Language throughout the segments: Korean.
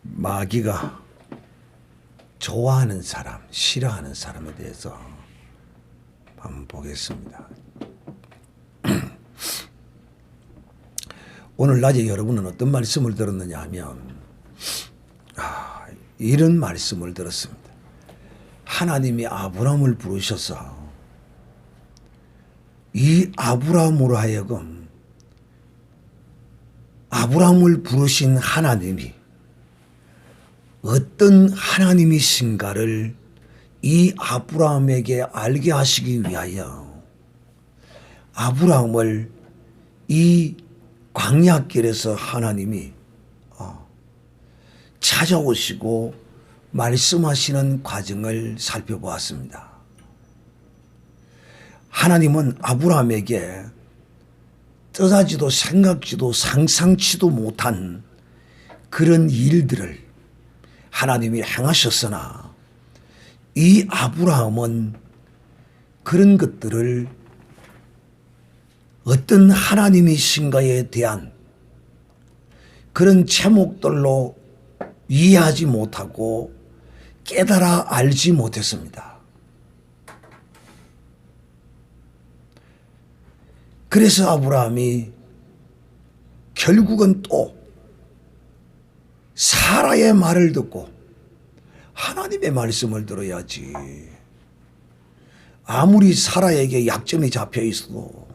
마귀가 좋아하는 사람, 싫어하는 사람에 대해서 한번 보겠습니다. 오늘 낮에 여러분은 어떤 말씀을 들었느냐 하면 이런 말씀을 들었습니다. 하나님이 아브라함을 부르셔서 이 아브라함으로 하여금 아브라함을 부르신 하나님이 어떤 하나님이신가를 이 아브라함에게 알게 하시기 위하여 아브라함을 이 광야길에서 하나님이 찾아오시고 말씀하시는 과정을 살펴보았습니다. 하나님은 아브라함에게 뜻하지도 생각지도 상상치도 못한 그런 일들을 하나님이 행하셨으나 이 아브라함은 그런 것들을 어떤 하나님이신가에 대한 그런 제목들로 이해하지 못하고 깨달아 알지 못했습니다. 그래서 아브라함이 결국은 또 사라의 말을 듣고 하나님의 말씀을 들어야지. 아무리 사라에게 약점이 잡혀 있어도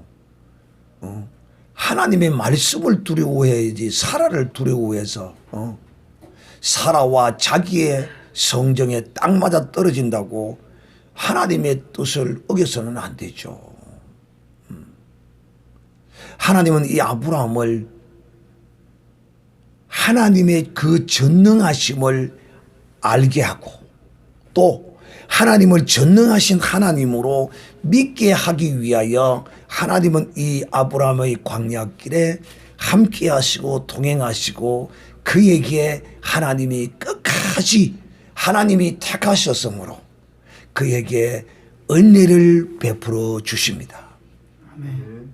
하나님의 말씀을 두려워해야지 사라를 두려워해서 사라와 자기의 성정에 딱 맞아 떨어진다고 하나님의 뜻을 어겨서는 안 되죠. 하나님은 이 아브라함을 하나님의 그 전능하심을 알게 하고 또 하나님을 전능하신 하나님으로 믿게 하기 위하여 하나님은 이 아브라함의 광야길에 함께 하시고 동행하시고 그에게 하나님이 끝까지 하나님이 택하셨으므로 그에게 은혜를 베풀어 주십니다. 아멘.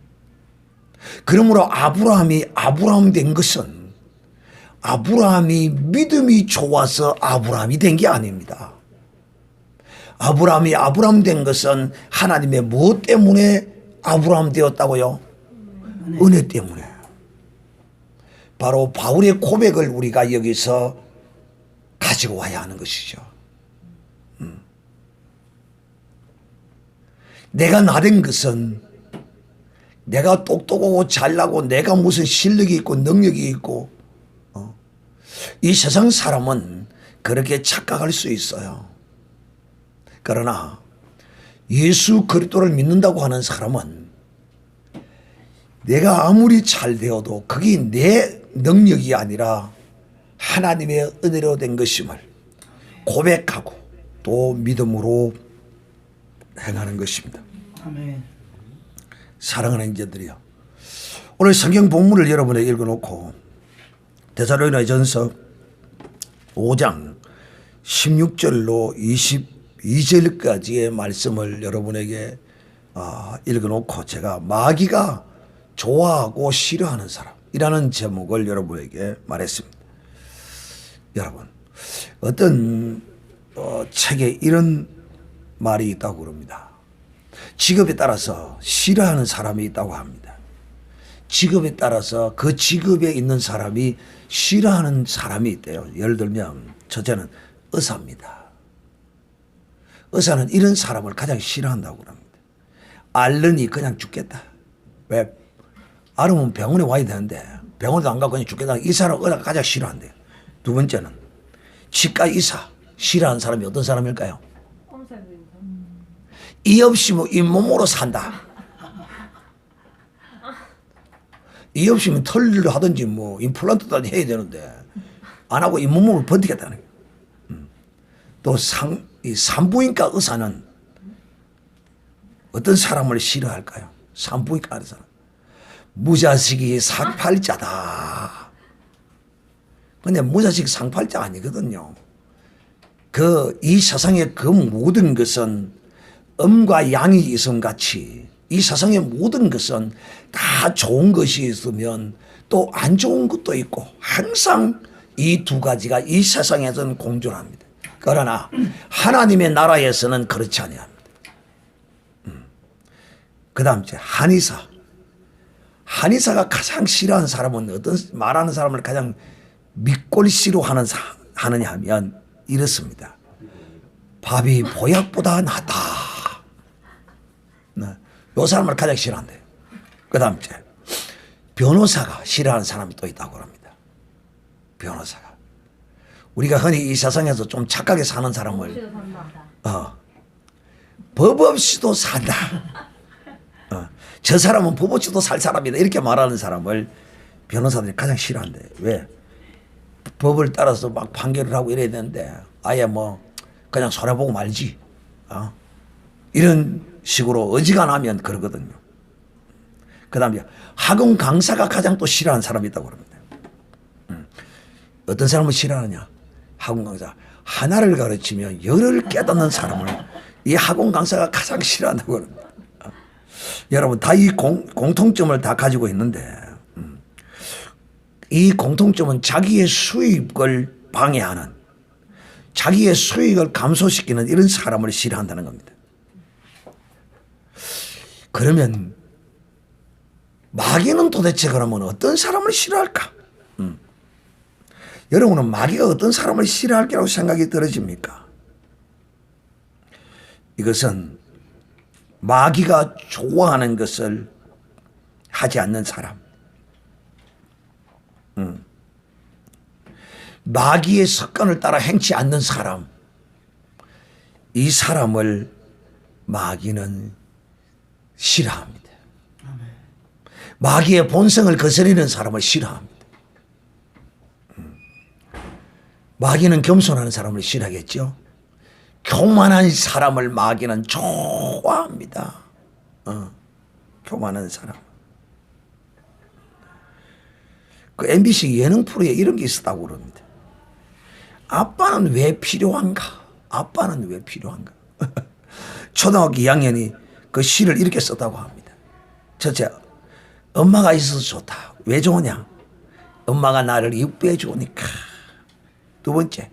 그러므로 아브라함이 아브라함 된 것은 아브라함이 믿음이 좋아서 아브라함이 된 게 아닙니다. 아브라함이 아브라함 된 것은 하나님의 무엇 때문에 아브라함 되었다고요? 은혜 때문에. 바로 바울의 고백을 우리가 여기서 가지고 와야 하는 것이죠. 내가 나된 것은 내가 똑똑하고 잘나고 내가 무슨 실력이 있고 능력이 있고 이 세상 사람은 그렇게 착각할 수 있어요. 그러나 예수 그리스도를 믿는다고 하는 사람은 내가 아무리 잘 되어도 그게 내 능력이 아니라 하나님의 은혜로 된 것임을 고백하고 또 믿음으로 행하는 것입니다. 아멘. 사랑하는 형제들이요, 오늘 성경 본문을 여러분에게 읽어놓고 데살로니가전서 5장 16절로 22절까지의 말씀을 여러분에게 읽어놓고 제가 마귀가 좋아하고 싫어하는 사람이라는 제목을 여러분에게 말했습니다. 여러분, 어떤 책에 이런 말이 있다고 그럽니다. 직업에 따라서 싫어하는 사람이 있다고 합니다. 직업에 따라서 그 직업에 있는 사람이 싫어하는 사람이 있대요. 예를 들면 첫째는 의사입니다. 의사는 이런 사람을 가장 싫어한다고 합니다. 앓으니 그냥 죽겠다. 왜? 앓으면 병원에 와야 되는데 병원도 안 가고 그냥 죽겠다. 이 사람 의사가 가장 싫어한대요. 두 번째는 치과 의사 싫어하는 사람이 어떤 사람일까요? 이 없이면 잇몸으로 산다. 이 없이면 털리를 하든지 뭐 임플란트도 해야 되는데 안 하고 잇몸으로 버티겠다는 거예요. 또 이 산부인과 의사는 어떤 사람을 싫어할까요? 산부인과 의사는 무자식이 상팔자다. 근데 무자식 상팔자 아니거든요. 이 세상의 그 모든 것은 음과 양이 있음같이 이 세상의 모든 것은 다 좋은 것이 있으면 또 안 좋은 것도 있고 항상 이 두 가지가 이 세상에서는 공존합니다. 그러나 하나님의 나라에서는 그렇지 아니합니다. 그 다음 이제 한의사. 한의사가 가장 싫어하는 사람은 어떤 말하는 사람을 가장 믿골시로 하느냐 하면 이렇습니다. 밥이 보약보다 낫다. 네. 요 사람을 가장 싫어한대요. 그 다음 이제 변호사가 싫어하는 사람이 또 있다고 합니다. 변호사가. 우리가 흔히 이 세상에서 좀 착하게 사는 사람을 법 없이도 산다. 저 사람은 법 없이도 살 사람이다. 이렇게 말하는 사람을 변호사들이 가장 싫어한대. 왜? 법을 따라서 막 판결을 하고 이래야 되는데 아예 뭐 그냥 손해보고 말지. 이런 식으로 어지간하면 그러거든요. 그 다음에 학원 강사가 가장 또 싫어하는 사람이 있다고 합니다. 어떤 사람을 싫어하느냐? 학원 강사. 하나를 가르치며 열을 깨닫는 사람을 이 학원 강사가 가장 싫어한다고 합니다. 여러분 다 이 공통점을 다 가지고 있는데 이 공통점은 자기의 수입을 방해하는, 자기의 수익을 감소시키는 이런 사람을 싫어한다는 겁니다. 그러면 마귀는 도대체 그러면 어떤 사람을 싫어할까? 여러분은 마귀가 어떤 사람을 싫어할 거라고 생각이 들어집니까? 이것은 마귀가 좋아하는 것을 하지 않는 사람, 마귀의 습관을 따라 행치 않는 사람, 이 사람을 마귀는 싫어합니다. 마귀의 본성을 거스리는 사람을 싫어합니다. 마귀는 겸손한 사람을 싫어하겠죠. 교만한 사람을 마귀는 좋아합니다. 교만한 사람. 그 MBC 예능 프로에 이런 게 있었다고 그럽니다. 아빠는 왜 필요한가? 아빠는 왜 필요한가? 초등학교 2학년이 그 시를 이렇게 썼다고 합니다. 첫째, 엄마가 있어서 좋다. 왜 좋으냐? 엄마가 나를 이쁘게 주니까. 두 번째,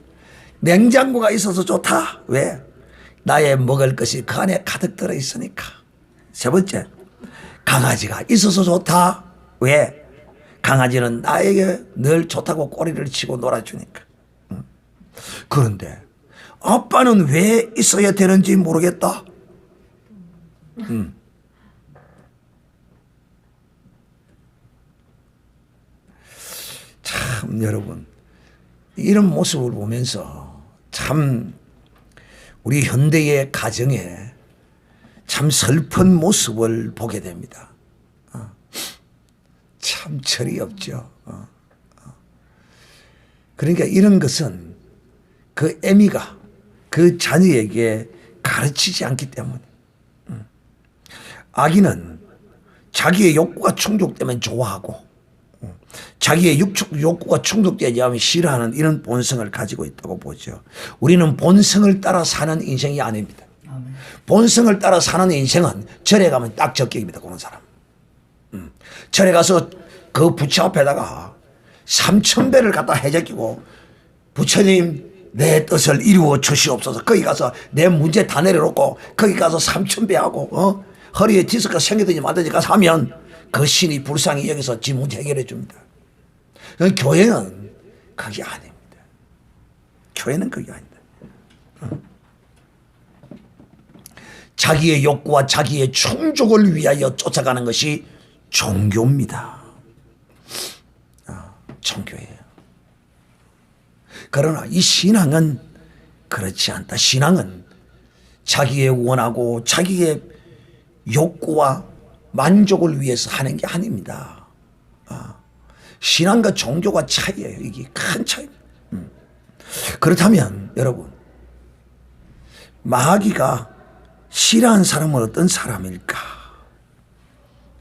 냉장고가 있어서 좋다. 왜? 나의 먹을 것이 그 안에 가득 들어있으니까. 세 번째, 강아지가 있어서 좋다. 왜? 강아지는 나에게 늘 좋다고 꼬리를 치고 놀아주니까. 그런데 아빠는 왜 있어야 되는지 모르겠다. 참 여러분, 이런 모습을 보면서 참 우리 현대의 가정에 참 슬픈 모습을 보게 됩니다. 참 철이 없죠. 그러니까 이런 것은 그 애미가 그 자녀에게 가르치지 않기 때문에, 아기는 자기의 욕구가 충족되면 좋아하고 자기의 욕구가 충족되지 않으면 싫어하는 이런 본성을 가지고 있다고 보죠. 우리는 본성을 따라 사는 인생이 아닙니다. 본성을 따라 사는 인생은 절에 가면 딱 적격입니다. 그런 사람. 절에 가서 그 부처 앞에다가 3,000배를 갖다 해적이고, 부처님 내 뜻을 이루어 주시옵소서. 거기 가서 내 문제 다 내려놓고 거기 가서 3,000배 하고 허리에 디스크가 생기든지 말든지 가서 하면 그 신이 불쌍히 여기서 지 문제 해결해 줍니다. 교회는 그게 아닙니다. 교회는 그게 아니다. 자기의 욕구와 자기의 충족을 위하여 쫓아가는 것이 종교입니다. 종교예요. 그러나 이 신앙은 그렇지 않다. 신앙은 자기의 원하고 자기의 욕구와 만족을 위해서 하는 게 아닙니다. 신앙과 종교가 차이예요. 이게 큰 차이입니다. 그렇다면 여러분, 마귀가 싫어하는 사람은 어떤 사람일까?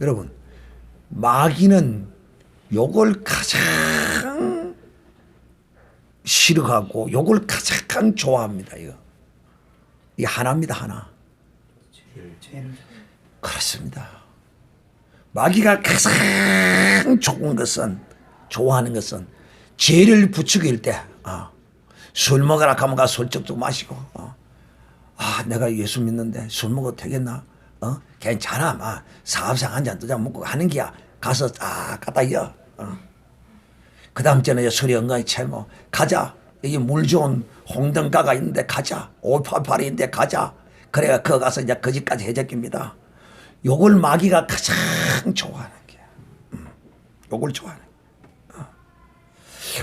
여러분, 마귀는 욕을 가장 싫어하고 욕을 가장 좋아합니다. 이게 하나입니다. 하나. 그렇습니다. 마귀가 가장 좋아하는 것은 죄를 부추길 때, 술 먹으라 하면 가 술 쪽쪽 마시고, 내가 예수 믿는데 술 먹어도 되겠나? 괜찮아, 막 사업상 한 잔 두 잔 먹고 하는 기야. 가서 갖다 이어. 그 다음 전에 술이 엉덩이 채고 가자. 여기 물 좋은 홍등가가 있는데 가자. 588이 있는데 가자. 그래가 거 가서 이제 거지까지 해적깁니다. 요걸 마귀가 가장 좋아하는 게야. 요걸 좋아하는 거야.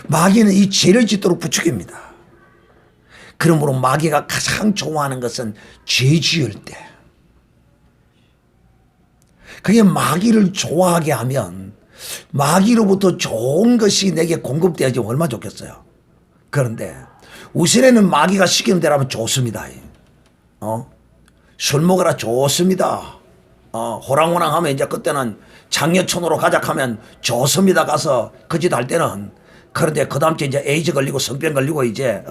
마귀는 이 죄를 짓도록 부추깁니다. 그러므로 마귀가 가장 좋아하는 것은 죄 지을 때. 그게 마귀를 좋아하게 하면 마귀로부터 좋은 것이 내게 공급되어야지 얼마나 좋겠어요. 그런데 우선에는 마귀가 시키는 대로 하면 좋습니다. 술 먹으라 좋습니다. 호랑호랑 하면 이제 그때는 장려촌으로 가자 하면 좋습니다. 가서 그 짓 할 때는. 그런데 그 다음 주에 이제 에이즈 걸리고 성병 걸리고 이제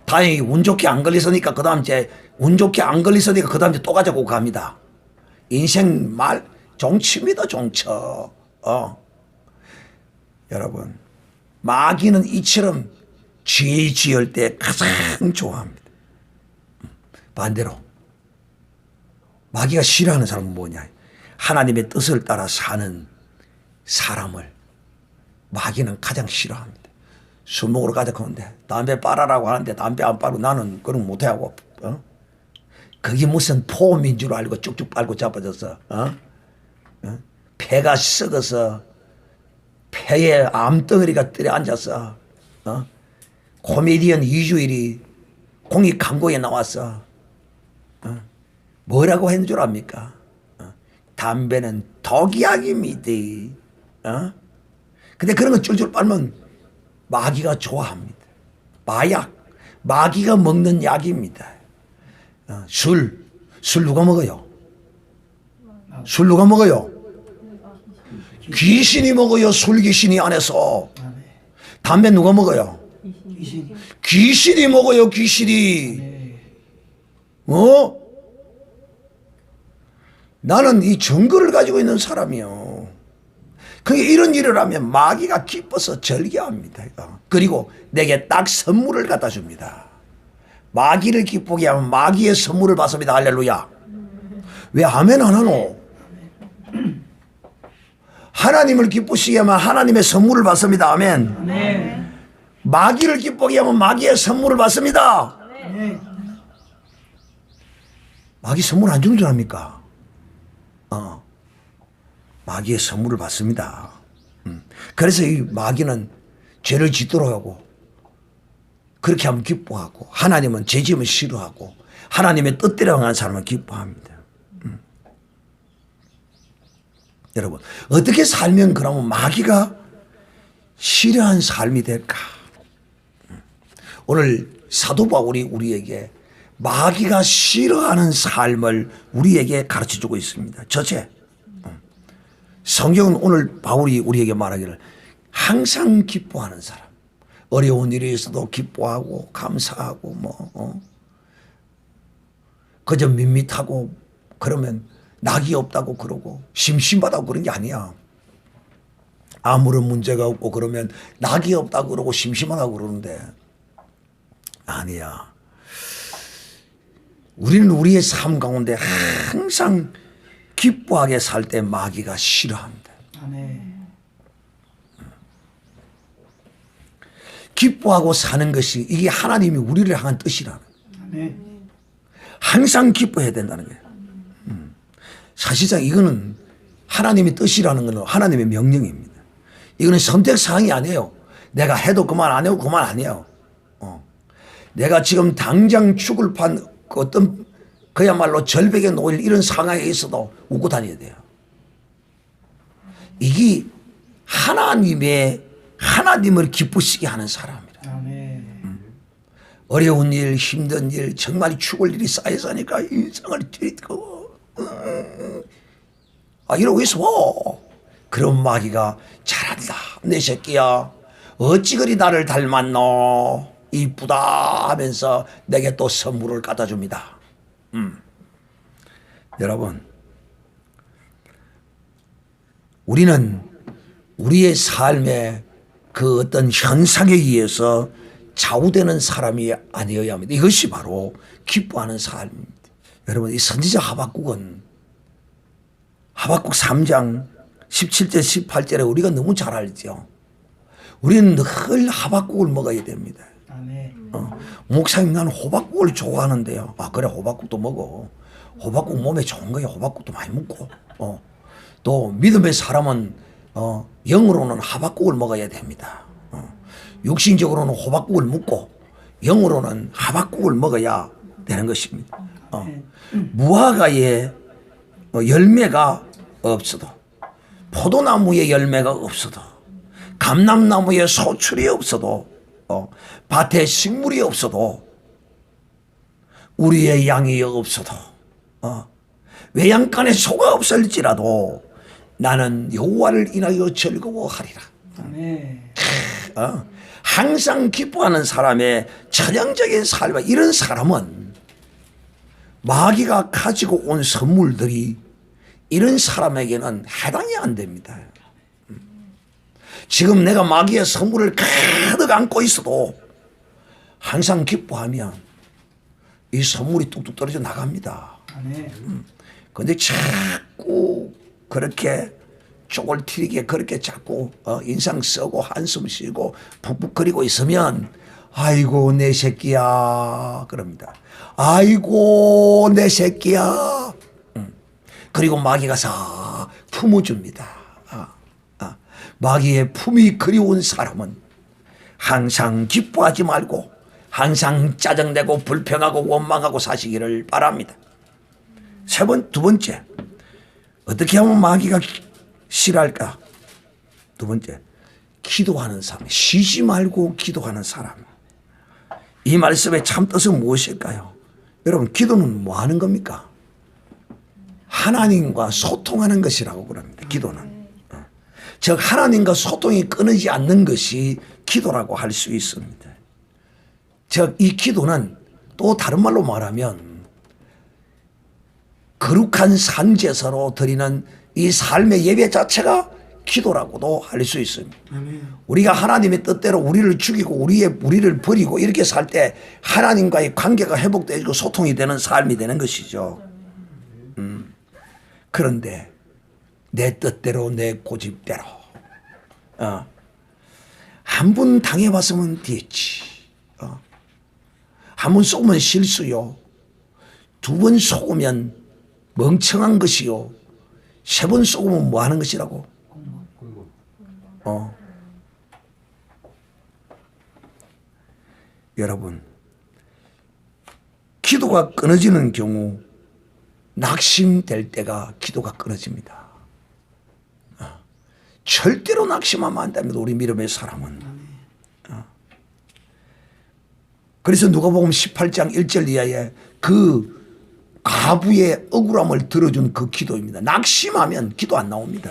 다행히 운 좋게 안 걸리서니까 그 다음 주에 운 좋게 안 걸리서니까 그 다음 주에 또 가자고 갑니다. 인생 말 종치입니다. 종쳐. 여러분 마귀는 이처럼 죄 지을 때 가장 좋아합니다. 반대로 마귀가 싫어하는 사람은 뭐냐? 하나님의 뜻을 따라 사는 사람을 마귀는 가장 싫어합니다. 술 먹으러 가자 그러는데 담배 빨아라고 하는데 담배 안 빨고 나는 그런 못하고 그게 무슨 폼인 줄 알고 쭉쭉 빨고 자빠져서 폐가 썩어서 폐에 암덩어리가 들에 앉아서 코미디언 이주일이 공익 광고에 나와서 뭐라고 했는 줄 압니까? 담배는 독약입니다. 근데 그런 거 쫄쫄 빨면 마귀가 좋아합니다. 마약, 마귀가 먹는 약입니다. 술 누가 먹어요? 술 누가 먹어요? 귀신이 먹어요. 술 귀신이 안에서. 담배 누가 먹어요? 귀신이 먹어요. 귀신이. 나는 이 증거를 가지고 있는 사람이요. 그게 이런 일을 하면 마귀가 기뻐서 절개합니다. 그리고 내게 딱 선물을 갖다 줍니다. 마귀를 기쁘게 하면 마귀의 선물을 받습니다. 할렐루야. 왜 아멘 안 하노? 하나님을 기쁘시게 하면 하나님의 선물을 받습니다. 아멘. 마귀를 기쁘게 하면 마귀의 선물을 받습니다. 마귀 선물 안 주는 줄 압니까? 마귀의 선물을 받습니다. 그래서 이 마귀는 죄를 짓도록 하고 그렇게 하면 기뻐하고 하나님은 죄 지으면 싫어하고 하나님의 뜻대로 하는 사람은 기뻐합니다. 여러분 어떻게 살면 그러면 마귀가 싫어하는 삶이 될까? 오늘 사도 바울이 우리에게 마귀가 싫어하는 삶을 우리에게 가르쳐주고 있습니다. 첫째, 성경은 오늘 바울이 우리에게 말하기를 항상 기뻐하는 사람, 어려운 일이 있어도 기뻐하고 감사하고 그저 밋밋하고 그러면 낙이 없다고 그러고 심심하다고 그런 게 아니야. 아무런 문제가 없고 그러면 낙이 없다고 그러고 심심하다고 그러는데 아니야. 우리는 우리의 삶 가운데 항상 기뻐하게 살 때 마귀가 싫어합니다. 아멘. 기뻐하고 사는 것이 이게 하나님이 우리를 향한 뜻이라는 거예요. 아멘. 항상 기뻐해야 된다는 거예요. 사실상 이거는 하나님의 뜻이라는 것은 하나님의 명령입니다. 이거는 선택사항이 아니에요. 내가 해도 그만 안 해도 그만 아니에요. 내가 지금 당장 죽을 판 어떤 그야말로 절벽에 놓일 이런 상황에 있어도 웃고 다녀야 돼요. 이게 하나님을 기쁘시게 하는 사람이라. 아멘. 어려운 일, 힘든 일, 정말 죽을 일이 쌓여서니까 인생을 뒤집고 이러고 있어. 그런 마귀가 잘한다. 내 새끼야. 어찌 그리 나를 닮았노. 이쁘다 하면서 내게 또 선물을 갖다 줍니다. 여러분, 우리는 우리의 삶에 그 어떤 현상에 의해서 좌우되는 사람이 아니어야 합니다. 이것이 바로 기뻐하는 삶입니다. 여러분, 이 선지자 하박국은 하박국 3장 17절 18절에 우리가 너무 잘 알죠. 우리는 늘 하박국을 먹어야 됩니다. 아멘. 목사님 나는 호박국을 좋아하는데요. 아 그래, 호박국도 먹어. 호박국 몸에 좋은 거야. 호박국도 많이 먹고. 또 믿음의 사람은 영으로는 하박국을 먹어야 됩니다. 육신적으로는 호박국을 먹고 영으로는 하박국을 먹어야 되는 것입니다. 무화과에 열매가 없어도, 포도나무에 열매가 없어도, 감람나무에 소출이 없어도, 밭에 식물이 없어도, 우리의 양이 없어도, 외양간에 소가 없을지라도 나는 여호와를 인하여 즐거워하리라. 아멘. 항상 기뻐하는 사람의 전형적인 삶, 이런 사람은 마귀가 가지고 온 선물들이 이런 사람에게는 해당이 안 됩니다. 지금 내가 마귀의 선물을 가득 안고 있어도 항상 기뻐하면 이 선물이 뚝뚝 떨어져 나갑니다. 아멘. 근데 자꾸 그렇게 쪽을 튀게 그렇게 자꾸 인상 쓰고 한숨 쉬고 푹푹거리고 있으면 아이고 내 새끼야 그럽니다. 아이고 내 새끼야. 그리고 마귀가 싹 품어줍니다. 마귀의 품이 그리운 사람은 항상 기뻐하지 말고 항상 짜증내고 불평하고 원망하고 사시기를 바랍니다. 두 번째, 어떻게 하면 마귀가 싫어할까? 두 번째, 기도하는 사람, 쉬지 말고 기도하는 사람. 이 말씀의 참 뜻은 무엇일까요? 여러분, 기도는 뭐 하는 겁니까? 하나님과 소통하는 것이라고 그럽니다. 기도는. 즉 하나님과 소통이 끊이지 않는 것이 기도라고 할 수 있습니다. 즉 이 기도는 또 다른 말로 말하면 거룩한 산제사로 드리는 이 삶의 예배 자체가 기도라고도 할 수 있습니다. 아멘. 우리가 하나님의 뜻대로 우리를 죽이고 우리를 버리고 이렇게 살 때 하나님과의 관계가 회복되고 소통이 되는 삶이 되는 것이죠. 그런데 내 뜻대로 내 고집대로 한 번 당해봤으면 됐지. 한 번 속으면 실수요. 두 번 속으면 멍청한 것이요. 세 번 속으면 뭐 하는 것이라고? 여러분, 기도가 끊어지는 경우 낙심될 때가 기도가 끊어집니다. 절대로 낙심하면 안 됩니다. 우리 믿음의 사람은. 그래서 누가복음 18장 1절 이하에 그 가부의 억울함을 들어준 그 기도입니다. 낙심하면 기도 안 나옵니다.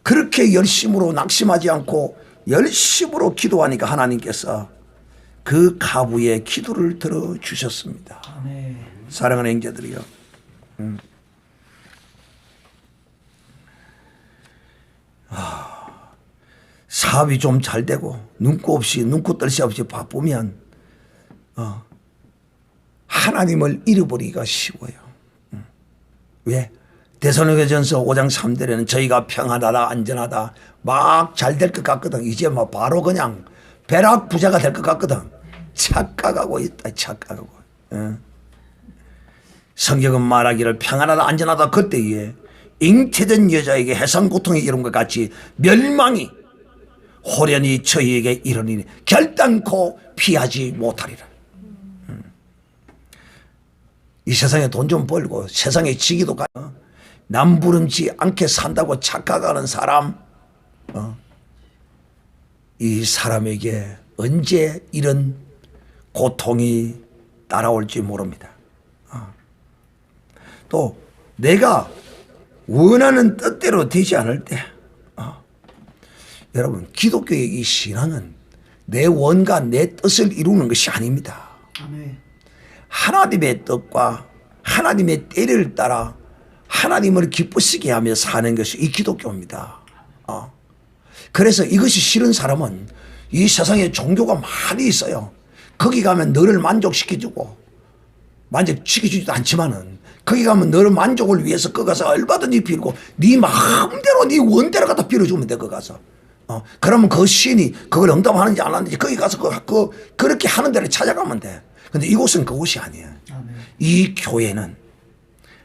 그렇게 열심으로 낙심하지 않고 열심으로 기도하니까 하나님께서 그 가부의 기도를 들어주셨습니다. 아멘. 사랑하는 형제들이요. 사업이 좀 잘 되고 눈코 뜰 새 없이 바쁘면 하나님을 잃어버리기가 쉬워요. 왜? 데살로니가전서 5장 3절에는 저희가 평안하다 안전하다 막 잘 될 것 같거든. 이제 막 바로 그냥 벼락 부자가 될 것 같거든. 착각하고 있다. 착각하고. 성경은 말하기를 평안하다 안전하다 그때에 잉태된 여자에게 해상 고통이 이룬 것 같이 멸망이 호련히 저희에게 이르니 결단코 피하지 못하리라. 이 세상에 돈 좀 벌고 세상에 지기도 가 남부름지 않게 산다고 착각하는 사람, 이 사람에게 언제 이런 고통이 따라올지 모릅니다. 또 내가 원하는 뜻대로 되지 않을 때, 여러분 기독교의 이 신앙은 내 원과 내 뜻을 이루는 것이 아닙니다. 아멘. 하나님의 뜻과 하나님의 때를 따라 하나님을 기쁘시게 하며 사는 것이 이 기독교입니다. 그래서 이것이 싫은 사람은 이 세상에 종교가 많이 있어요. 거기 가면 너를 만족시켜주고 만족시켜주지도 않지만은 거기 가면 너를 만족을 위해서 거기 가서 얼마든지 빌고 네 마음대로 네 원대로 갖다 빌어주면 돼. 거기 가서 그러면 그 신이 그걸 응답하는지 안 하는지 거기 가서 그렇게 하는 데를 찾아가면 돼. 근데 이곳은 그곳이 아니에요. 아멘. 이 교회는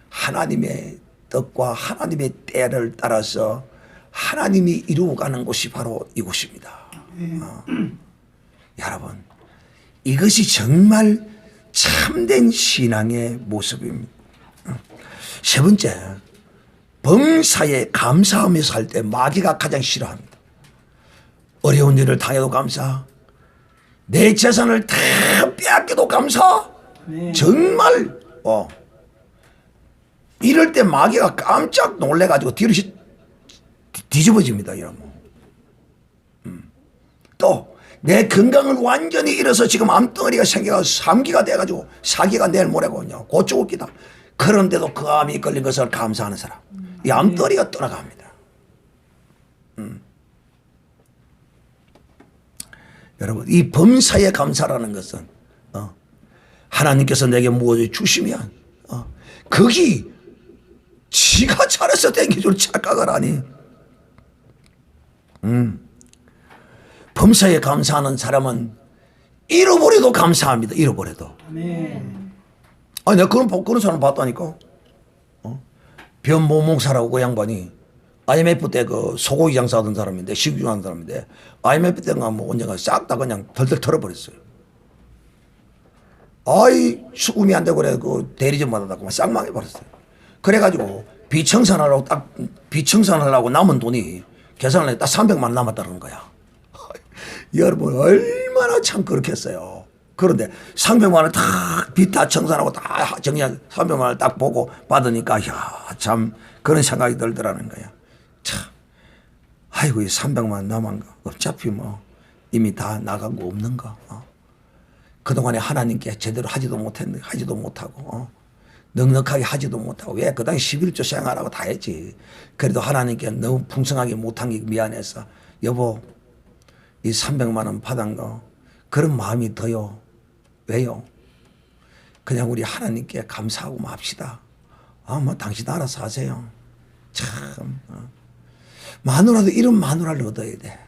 하나님의 뜻과 하나님의 때를 따라서 하나님이 이루어가는 곳이 바로 이곳입니다. 여러분, 이것이 정말 참된 신앙의 모습입니다. 세 번째, 범사에 감사하며 살 때 마귀가 가장 싫어합니다. 어려운 일을 당해도 감사, 내 재산을 다 빼앗겨도 감사. 네. 정말 이럴 때 마귀가 깜짝 놀래가지고 뒤로 뒤집어집니다. 이러면 또 내 건강을 완전히 잃어서 지금 암덩어리가 생겨서 3기가 돼가지고 4기가 내일 모레거든요. 곧 죽을 기다. 그런데도 그 암이 걸린 것을 감사하는 사람, 이 암덩어리가 떠나갑니다. 여러분, 이 범사에 감사라는 것은 하나님께서 내게 무엇을 주시면 거기 지가 잘해서 땡길 줄 착각을 하니 범사에 감사하는 사람은 잃어버려도 감사합니다. 잃어버려도. 아멘. 아니 내가 그런 사람 봤다니까. 변모목사라고 그 양반이 IMF 때 그 소고기 장사하던 사람인데 식유하는 사람인데 IMF 때가 뭐 언젠가 싹 다 그냥 덜덜 털어버렸어요. 아이 수금이 안 되고 그래 그 대리점마다 싹 망해버렸어요. 그래가지고 비청산하려고 남은 돈이 계산을 했다 300만 원 남았다는 거야. 여러분 얼마나 참 그렇겠어요. 그런데 300만 원을 빚 다 청산하고 다 정리한 300만 원을 딱 보고 받으니까 참 그런 생각이 들더라는 거야. 참 아이고 이 300만 원 남은 거 어차피 뭐 이미 다 나간 거 없는 거. 그동안에 하나님께 제대로 하지도 못했는데 하지도 못하고 넉넉하게 하지도 못하고 왜 그 당시 11조 생활하고 다 했지. 그래도 하나님께 너무 풍성하게 못한 게 미안해서 여보 이 300만 원 받은 거 그런 마음이 더요. 왜요? 그냥 우리 하나님께 감사하고 맙시다. 뭐 당신 알아서 하세요. 참 마누라도 이런 마누라를 얻어야 돼.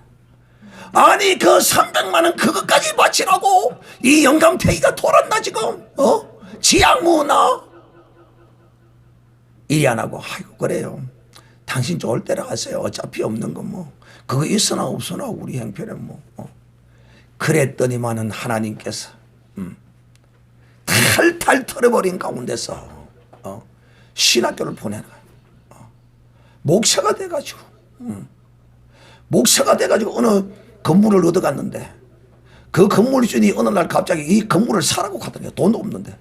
아니 그 300만 원 그것까지 바치라고 이 영감탱이가 돌았나 지금? 지양무나 일이 안 하고 아이고 그래요. 당신 좋을 때를 하세요. 어차피 없는 거 뭐 그거 있으나 없으나 우리 형편에 뭐 그랬더니만은 하나님께서 탈탈 털어버린 가운데서 신학교를 보내는 거예요. 목사가 돼가지고 목사가 돼가지고 어느 건물을 얻어갔는데 그 건물주인이 어느 날 갑자기 이 건물을 사라고 하더니 돈도 없는데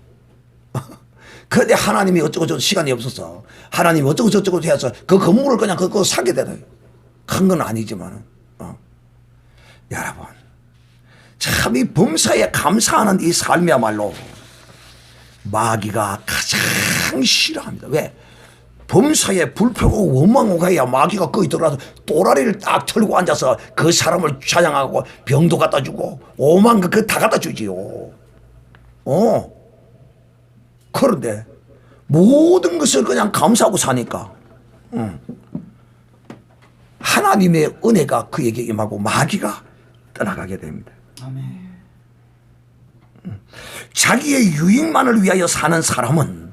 그런데 하나님이 어쩌고저쩌고 시간이 없어서 하나님이 어쩌고저쩌고 해서 그 건물을 그냥 그거 사게 되는 큰 건 아니지만 여러분 참 이 범사에 감사하는 이 삶이야말로 마귀가 가장 싫어합니다. 왜? 범사에 불평하고 원망하고 해야 마귀가 거기 들어가서 또라리를 딱 털고 앉아서 그 사람을 찬양하고 병도 갖다 주고 오만 거 그거 다 갖다 주지요. 그런데 모든 것을 그냥 감사하고 사니까 하나님의 은혜가 그에게 임하고 마귀가 떠나가게 됩니다. 아멘. 자기의 유익만을 위하여 사는 사람은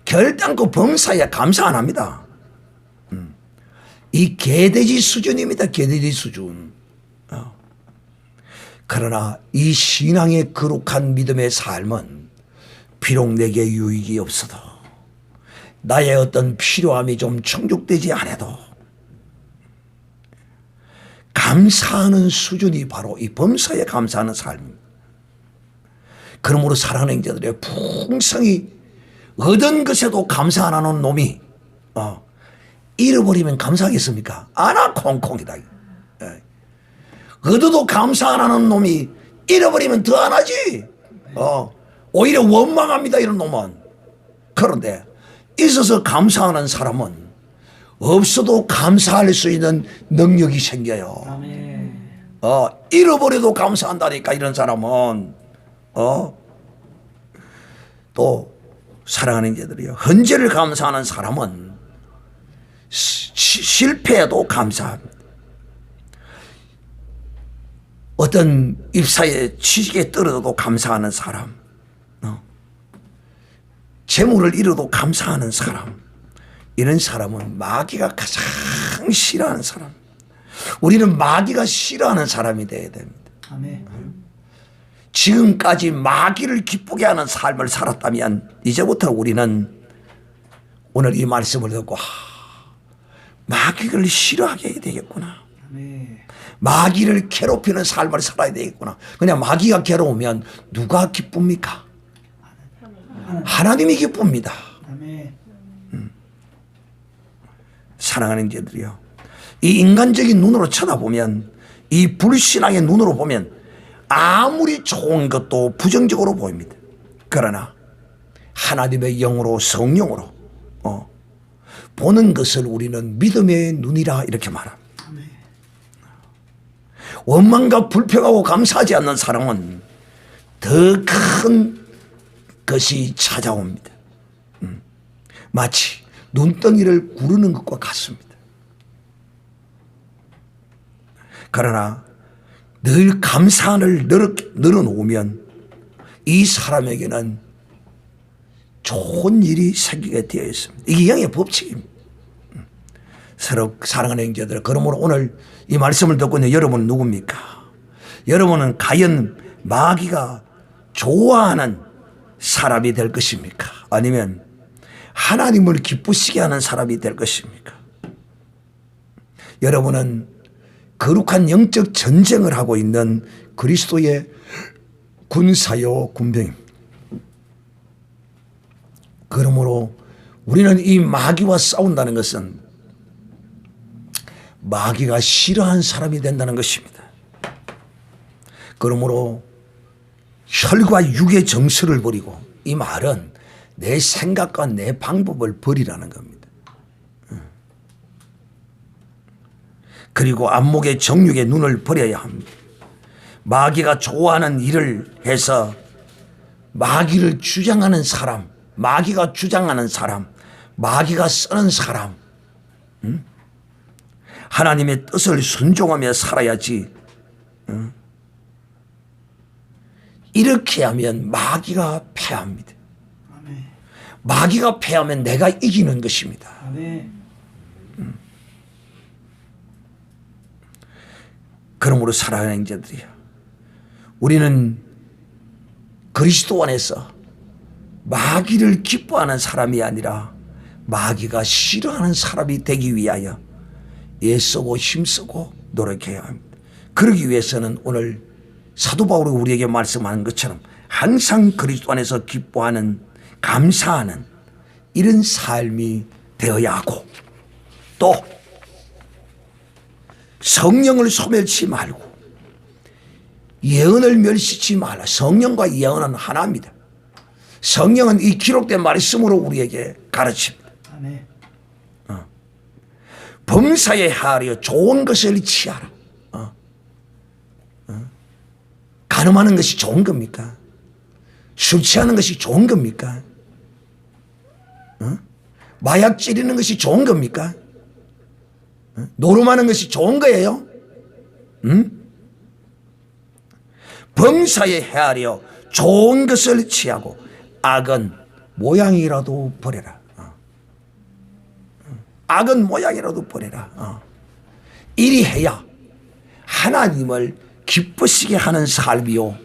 결단코 범사에 감사 안 합니다. 이 개돼지 수준입니다. 개돼지 수준. 그러나 이 신앙의 거룩한 믿음의 삶은 비록 내게 유익이 없어도 나의 어떤 필요함이 좀 충족되지 않아도 감사하는 수준이 바로 이 범사에 감사하는 삶입니다. 그러므로 사랑하는 형제들의 풍성히 얻은 것에도 감사 안 하는 놈이 잃어버리면 감사하겠습니까? 아나 콩콩이다. 얻어도 감사 안 하는 놈이 잃어버리면 더 안 하지. 오히려 원망합니다 이런 놈은. 그런데 있어서 감사하는 사람은 없어도 감사할 수 있는 능력이 생겨요. 아멘. 잃어버려도 감사한다니까. 이런 사람은 또 사랑하는 자들이요, 헌재를 감사하는 사람은 실패해도 감사합니다. 어떤 입사에 취직에 떨어져도 감사하는 사람, 재물을 잃어도 감사하는 사람, 이런 사람은 마귀가 가장 싫어하는 사람. 우리는 마귀가 싫어하는 사람이 되어야 됩니다. 아멘. 지금까지 마귀를 기쁘게 하는 삶을 살았다면 이제부터 우리는 오늘 이 말씀을 듣고 마귀를 싫어하게 해야 되겠구나. 아멘. 마귀를 괴롭히는 삶을 살아야 되겠구나. 그냥 마귀가 괴로우면 누가 기쁩니까? 하나님이 기쁩니다. 아멘. 사랑하는 자들이요, 이 인간적인 눈으로 쳐다보면, 이 불신앙의 눈으로 보면 아무리 좋은 것도 부정적으로 보입니다. 그러나 하나님의 영으로, 성령으로 보는 것을 우리는 믿음의 눈이라 이렇게 말합니다. 원망과 불평하고 감사하지 않는 사람은 더 큰 것이 찾아옵니다. 마치 눈덩이를 구르는 것과 같습니다. 그러나 늘 감사를 늘어놓으면 이 사람에게는 좋은 일이 생기게 되어 있습니다. 이게 영의 법칙입니다. 서로 사랑하는 형제들, 그러므로 오늘 이 말씀을 듣고 있는 여러분은 누굽니까? 여러분은 과연 마귀가 좋아하는 사람이 될 것입니까? 아니면 하나님을 기쁘시게 하는 사람이 될 것입니까? 여러분은 거룩한 영적 전쟁을 하고 있는 그리스도의 군사요 군병입니다. 그러므로 우리는 이 마귀와 싸운다는 것은 마귀가 싫어하는 사람이 된다는 것입니다. 그러므로 혈과 육의 정서를 버리고, 이 말은 내 생각과 내 방법을 버리라는 겁니다. 그리고 안목의 정욕의 눈을 버려야 합니다. 마귀가 좋아하는 일을 해서 마귀를 주장하는 사람, 마귀가 주장하는 사람, 마귀가 쓰는 사람, 하나님의 뜻을 순종하며 살아야지. 이렇게 하면 마귀가 패합니다. 아멘. 마귀가 패하면 내가 이기는 것입니다. 아멘. 그러므로 사랑하는 자들이요, 우리는 그리스도 안에서 마귀를 기뻐하는 사람이 아니라 마귀가 싫어하는 사람이 되기 위하여 애쓰고 힘쓰고 노력해야 합니다. 그러기 위해서는 오늘 사도 바울이 우리에게 말씀하는 것처럼 항상 그리스도 안에서 기뻐하는, 감사하는 이런 삶이 되어야 하고, 또 성령을 소멸치 말고 예언을 멸시치 말라. 성령과 예언은 하나입니다. 성령은 이 기록된 말씀으로 우리에게 가르칩니다. 아멘. 범사에 하려 좋은 것을 취하라. 간음하는 것이 좋은 겁니까? 술 취하는 것이 좋은 겁니까? 마약 찌르는 것이 좋은 겁니까? 노름하는 것이 좋은 거예요? 범사에 헤아려 좋은 것을 취하고 악은 모양이라도 버려라. 악은 모양이라도 버려라. 이리 해야 하나님을 기쁘시게 하는 삶이요,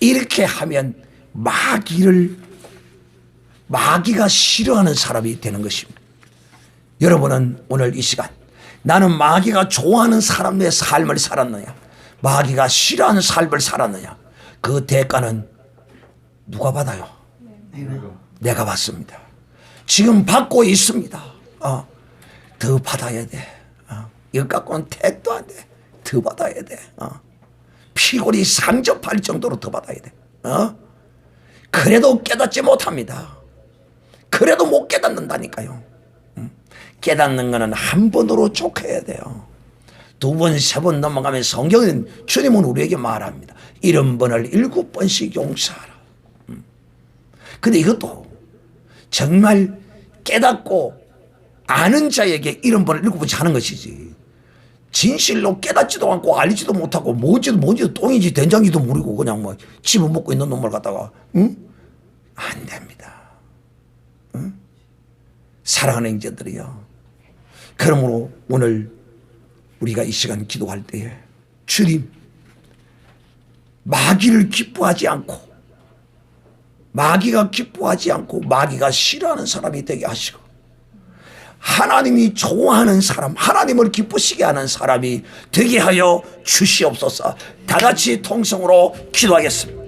이렇게 하면 마귀가 싫어하는 사람이 되는 것입니다. 여러분은 오늘 이 시간, 나는 마귀가 좋아하는 사람의 삶을 살았느냐, 마귀가 싫어하는 삶을 살았느냐, 그 대가는 누가 받아요? 내가 받습니다. 지금 받고 있습니다. 더 받아야 돼. 이거 갖고는 택도 안 돼. 더 받아야 돼. 피골이 상접할 정도로 더 받아야 돼. 그래도 깨닫지 못합니다. 그래도 못 깨닫는다니까요. 깨닫는 거는 한 번으로 족해야 돼요. 두 번, 세 번 넘어가면 성경은 주님은 우리에게 말합니다. 70번을 7번씩 용서하라. 근데 이것도 정말 깨닫고 아는 자에게 70번을 7번씩 하는 것이지. 진실로 깨닫지도 않고 알지도 못하고 뭔지도 똥인지 된장인지도 모르고 그냥 뭐 집어먹고 있는 놈을 갖다가 안 됩니다. 사랑하는 형제들이요. 그러므로 오늘 우리가 이 시간 기도할 때에 주님 마귀를 기뻐하지 않고 마귀가 기뻐하지 않고 마귀가 싫어하는 사람이 되게 하시고 하나님이 좋아하는 사람, 하나님을 기쁘시게 하는 사람이 되게 하여 주시옵소서. 다 같이 통성으로 기도하겠습니다.